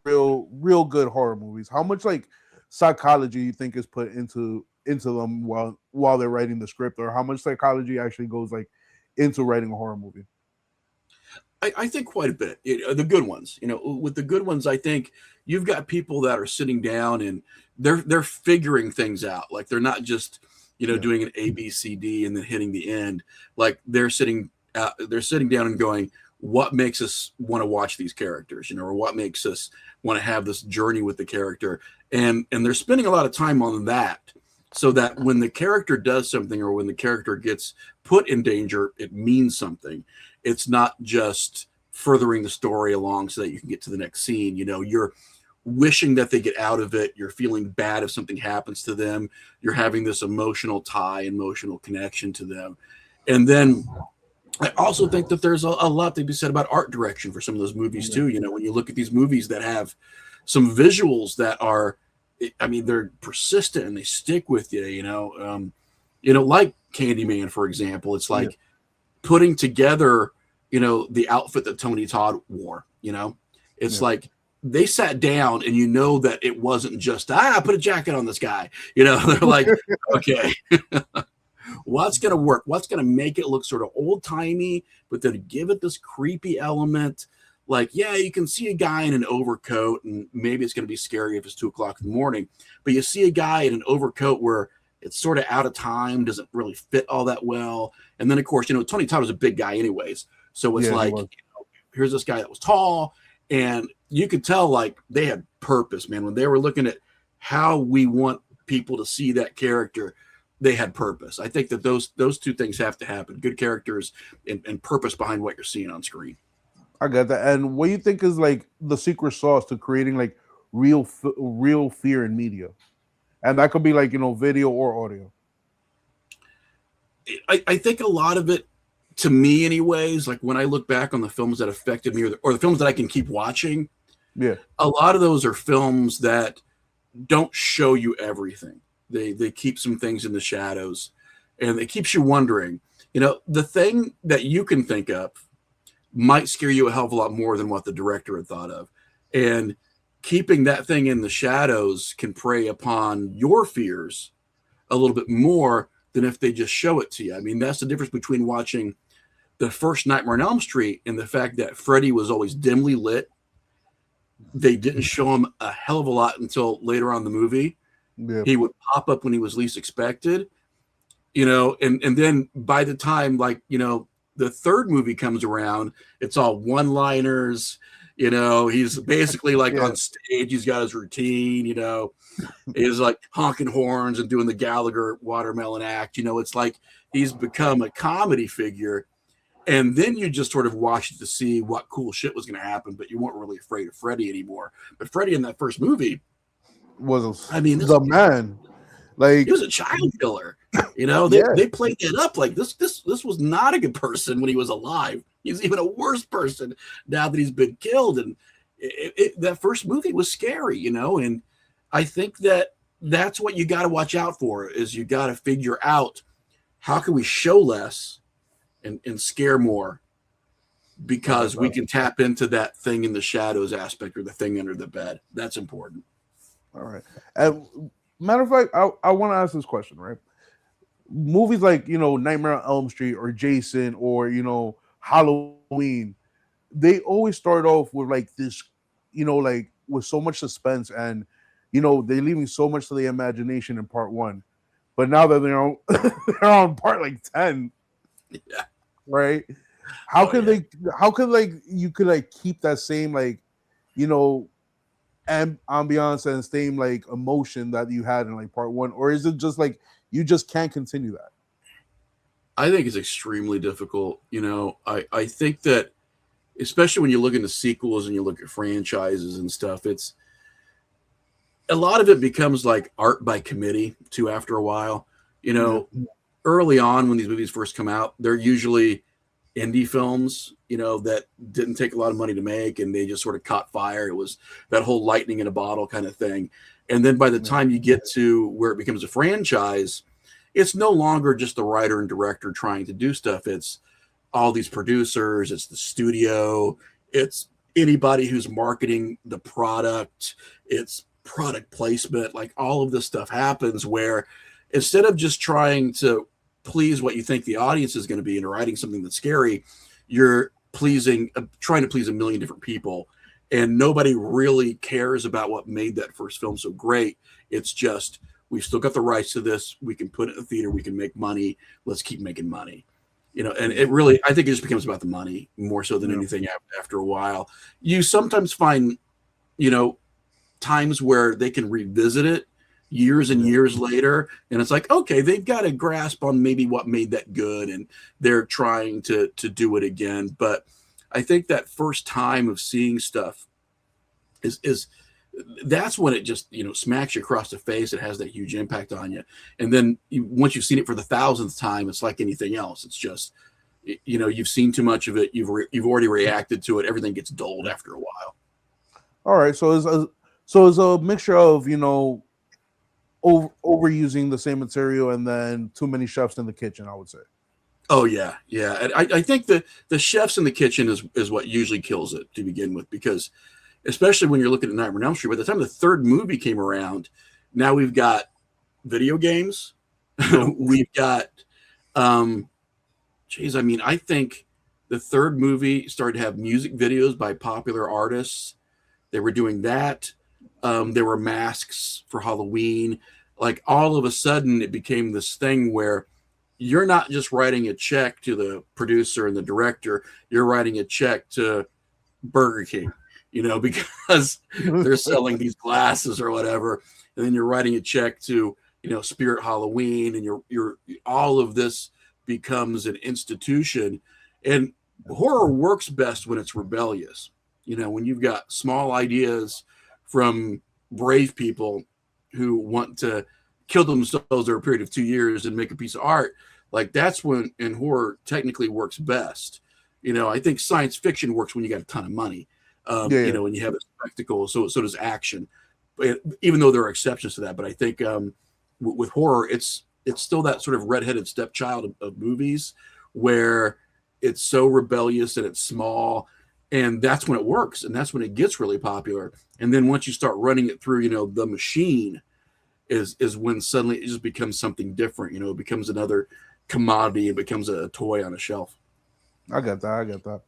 real good horror movies, how much like psychology you think is put into them while they're writing the script, or how much psychology actually goes like into writing a horror movie? I think quite a bit. The good ones, with the good ones, I think you've got people that are sitting down and they're figuring things out. Like they're not just doing an A, B, C, D and then hitting the end. Like they're sitting down and going, what makes us want to watch these characters, or what makes us want to have this journey with the character, and they're spending a lot of time on that, so that when the character does something or when the character gets put in danger, it means something. It's not just furthering the story along so that you can get to the next scene. You're wishing that they get out of it. You're feeling bad if something happens to them. You're having this emotional tie, emotional connection to them. And then I also think that there's a lot to be said about art direction for some of those movies too. When you look at these movies that have some visuals that are, I mean, they're persistent and they stick with you, like Candyman, for example. It's like putting together, the outfit that Tony Todd wore, it's like they sat down and that it wasn't just, put a jacket on this guy, they're like, okay, what's going to work? What's going to make it look sort of old timey, but then give it this creepy element? Like, yeah, you can see a guy in an overcoat and maybe it's going to be scary if it's 2:00 in the morning, but you see a guy in an overcoat where it's sort of out of time, doesn't really fit all that well. And then of course, Tony Todd was a big guy anyways. So it's here's this guy that was tall, and you could tell like they had purpose, man. When they were looking at how we want people to see that character, they had purpose. I think that those two things have to happen: good characters and purpose behind what you're seeing on screen. I got that. And what do you think is like the secret sauce to creating like real fear in media? And that could be like, video or audio. I think a lot of it, to me anyways, like when I look back on the films that affected me, or the films that I can keep watching, Yeah. a lot of those are films that don't show you everything. They keep some things in the shadows, and it keeps you wondering. The thing that you can think of might scare you a hell of a lot more than what the director had thought of. And keeping that thing in the shadows can prey upon your fears a little bit more than if they just show it to you. I mean, that's the difference between watching the first Nightmare on Elm Street and the fact that Freddy was always dimly lit. They didn't show him a hell of a lot until later on in the movie. Yeah. He would pop up when he was least expected, and then by the time, the third movie comes around, it's all one-liners. He's basically like on stage. He's got his routine. He's like honking horns and doing the Gallagher watermelon act. It's like he's become a comedy figure. And then you just sort of watched it to see what cool shit was going to happen, but you weren't really afraid of Freddy anymore. But Freddy in that first movie Was the man. Like, he was a child killer. They played it up like this was not a good person when he was alive. He's even a worse person now that he's been killed. And that first movie was scary, and I think that's what you got to watch out for, is you got to figure out how can we show less and scare more, because we can tap into that thing in the shadows aspect, or the thing under the bed. That's important. All right. Matter of fact, I want to ask this question, right? Movies like, Nightmare on Elm Street or Jason or, Halloween, they always start off with like this, like with so much suspense, and, they're leaving so much to the imagination in part one. But now that they're on part like 10, yeah. Right? How could you could like keep that same like, ambiance and same like emotion that you had in like part one? Or is it just like you just can't continue that? I think it's extremely difficult. I think that, especially when you look into sequels and you look at franchises and stuff, it's a lot of it becomes like art by committee too after a while. Early on when these movies first come out, they're usually indie films, that didn't take a lot of money to make, and they just sort of caught fire. It was that whole lightning in a bottle kind of thing. And then by the time you get to where it becomes a franchise, it's no longer just the writer and director trying to do stuff. It's all these producers, it's the studio, it's anybody who's marketing the product, it's product placement. Like all of this stuff happens where instead of just trying to please what you think the audience is going to be and writing something that's scary, you're trying to please a million different people, and nobody really cares about what made that first film so great. It's just, we've still got the rights to this, we can put it in the theater, we can make money, let's keep making money. And it really, I think it just becomes about the money more so than anything after a while. You sometimes find, times where they can revisit it years and years later, and it's like, okay, they've got a grasp on maybe what made that good, and they're trying to do it again. But I think that first time of seeing stuff is that's when it just smacks you across the face. It has that huge impact on you, and then once you've seen it for the 1,000th time, it's like anything else. It's just you've seen too much of it. You've already reacted to it. Everything gets dulled after a while. All right, so it's a mixture of overusing the same material and then too many chefs in the kitchen, I would say. Oh yeah. And I think the chefs in the kitchen is what usually kills it to begin with, because especially when you're looking at Nightmare on Elm Street, by the time the third movie came around, now we've got video games, we've got I think the third movie started to have music videos by popular artists. They were doing that. There were masks for Halloween. Like all of a sudden it became this thing where you're not just writing a check to the producer and the director, you're writing a check to Burger King, because they're selling these glasses or whatever, and then you're writing a check to Spirit Halloween, and you're all of this becomes an institution, and horror works best when it's rebellious. When you've got small ideas from brave people who want to kill themselves over a period of 2 years and make a piece of art, like that's when in horror technically works best. I think science fiction works when you got a ton of money. Yeah. When you have a spectacle, so does action. But even though there are exceptions to that, but I think with horror, it's still that sort of redheaded stepchild of movies where it's so rebellious and it's small, and that's when it works, and that's when it gets really popular. And then once you start running it through, the machine is when suddenly it just becomes something different. It becomes another commodity. It becomes a toy on a shelf. I get that. I get that.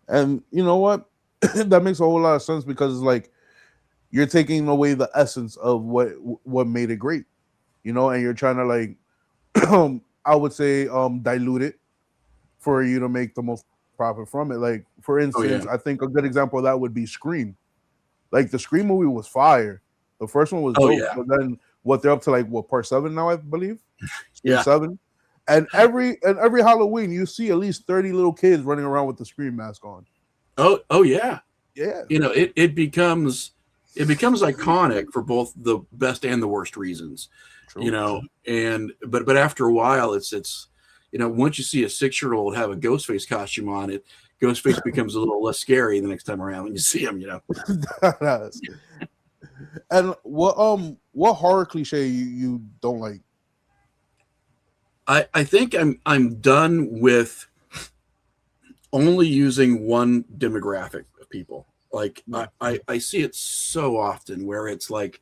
And you know what? That makes a whole lot of sense because it's like you're taking away the essence of what made it great, and you're trying to like I would say dilute it for you to make the most profit from it. Like for instance, Yeah. I think a good example of that would be Scream. Like the Scream movie was fire. The first one was dope, Yeah. but then what they're up to like what part 7 now, I believe. Scream Yeah. 7. And every Halloween you see at least 30 little kids running around with the Scream mask on. Oh yeah. Yeah. It becomes iconic for both the best and the worst reasons. True. And but after a while it's once you see a 6-year-old have a Ghostface costume on, it Ghostface becomes a little less scary the next time around when you see him. And what horror cliche you don't like? I think I'm done with only using one demographic of people. Like I see it so often where it's like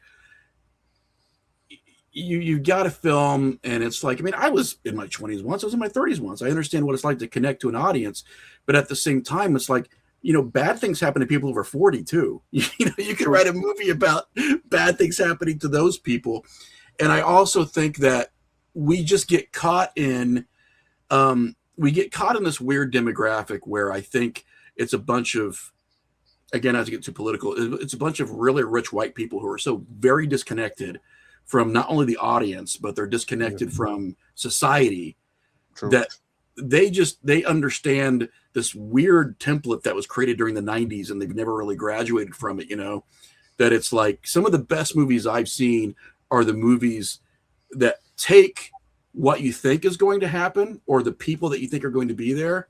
you got a film and it's like, I mean, I was in my 20s once, I was in my 30s once. I understand what it's like to connect to an audience, but at the same time, it's like, bad things happen to people over 40 too. You can write a movie about bad things happening to those people. And I also think that we just get caught in this weird demographic where I think it's a bunch of, again, not to get too political, it's a bunch of really rich white people who are so very disconnected from not only the audience, but they're disconnected from society. True. That they understand this weird template that was created during the 90s and they've never really graduated from it. That it's like some of the best movies I've seen are the movies that take what you think is going to happen or the people that you think are going to be there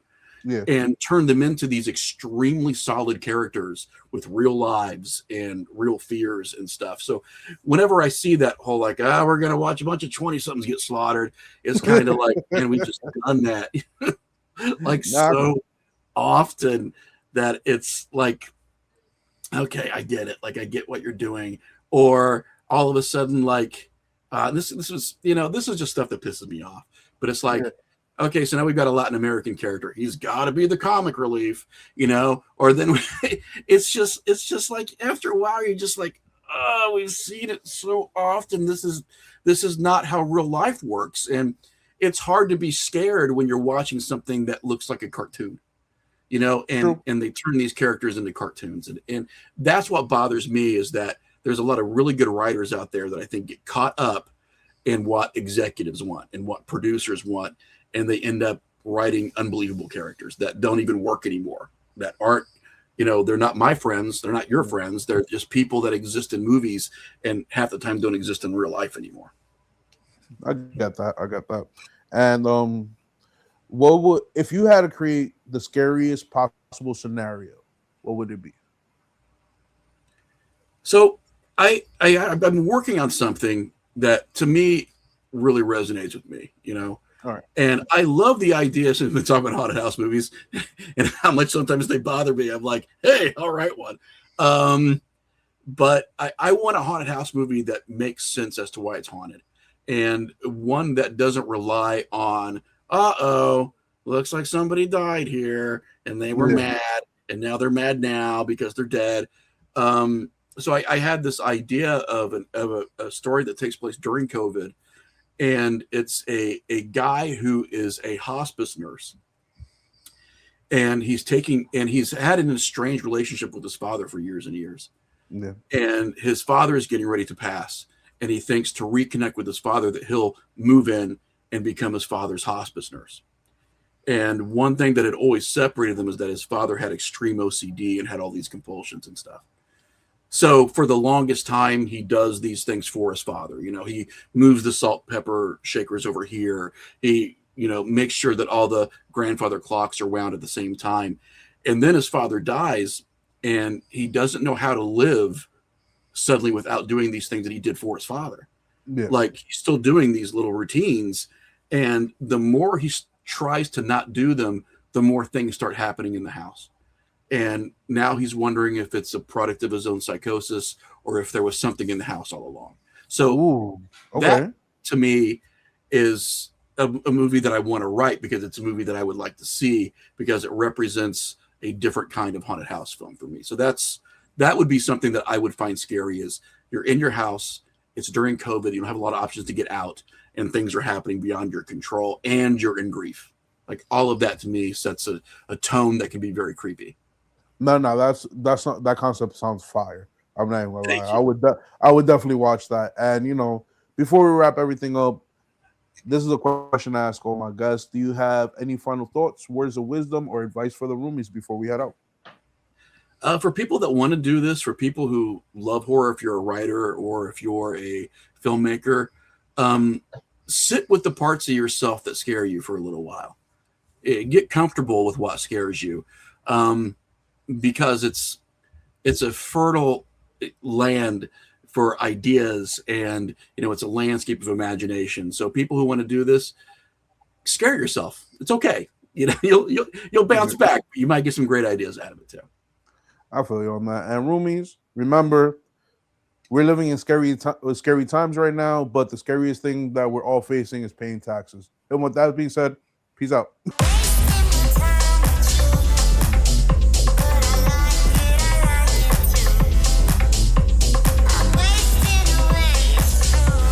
and turn them into these extremely solid characters with real lives and real fears and stuff. So whenever I see that whole like, we're going to watch a bunch of 20-somethings get slaughtered, it's kind of like, man, we've just done that like so often that it's like, okay, I get it. Like I get what you're doing. Or all of a sudden, like this was, this is just stuff that pisses me off. But it's like, okay, so now we've got a Latin American character. He's got to be the comic relief, or then it's just like after a while, you're just like, oh, we've seen it so often. This is not how real life works. And it's hard to be scared when you're watching something that looks like a cartoon, and they turn these characters into cartoons. And that's what bothers me is that there's a lot of really good writers out there that I think get caught up in what executives want and what producers want. And they end up writing unbelievable characters that don't even work anymore, that aren't, they're not my friends. They're not your friends. They're just people that exist in movies and half the time don't exist in real life anymore. I got that. And what would, if you had to create the scariest possible scenario, what would it be? So I've been working on something that to me really resonates with me, All right. And I love the idea, since we've been talking about haunted house movies and how much sometimes they bother me. I'm like, hey, I'll write one. But I want a haunted house movie that makes sense as to why it's haunted. And one that doesn't rely on, looks like somebody died here and they were mad and now they're mad now because they're dead. So I had this idea of a story that takes place during COVID. And it's a guy who is a hospice nurse. and he's had an estranged relationship with his father for years and years. Yeah. And his father is getting ready to pass, and he thinks to reconnect with his father that he'll move in and become his father's hospice nurse. And one thing that had always separated them is that his father had extreme OCD and had all these compulsions and stuff. So for the longest time, he does these things for his father. He moves the salt pepper shakers over here. He, makes sure that all the grandfather clocks are wound at the same time. And then his father dies, and he doesn't know how to live suddenly without doing these things that he did for his father. Yeah. Like, he's still doing these little routines. And the more he tries to not do them, the more things start happening in the house. And now he's wondering if it's a product of his own psychosis or if there was something in the house all along. So Ooh, okay. that, to me, is a movie that I want to write, because it's a movie that I would like to see, because it represents a different kind of haunted house film for me. So that would be something that I would find scary. Is you're in your house, it's during COVID, you don't have a lot of options to get out, and things are happening beyond your control, and you're in grief. Like, all of that to me sets a tone that can be very creepy. No, that's not, that concept sounds fire. I'm not even gonna Thank lie. you. I would definitely watch that. And before we wrap everything up, this is a question I ask all my guests. Do you have any final thoughts, words of wisdom, or advice for the roomies before we head out? For people that want to do this, for people who love horror, if you're a writer or if you're a filmmaker, sit with the parts of yourself that scare you for a little while. Get comfortable with what scares you, because it's a fertile land for ideas, and it's a landscape of imagination. So people who want to do this, scare yourself. It's okay. You'll bounce back. You might get some great ideas out of it too. I feel you on that. And roomies, remember, we're living in scary times right now, but the scariest thing that we're all facing is paying taxes. And with that being said, peace out.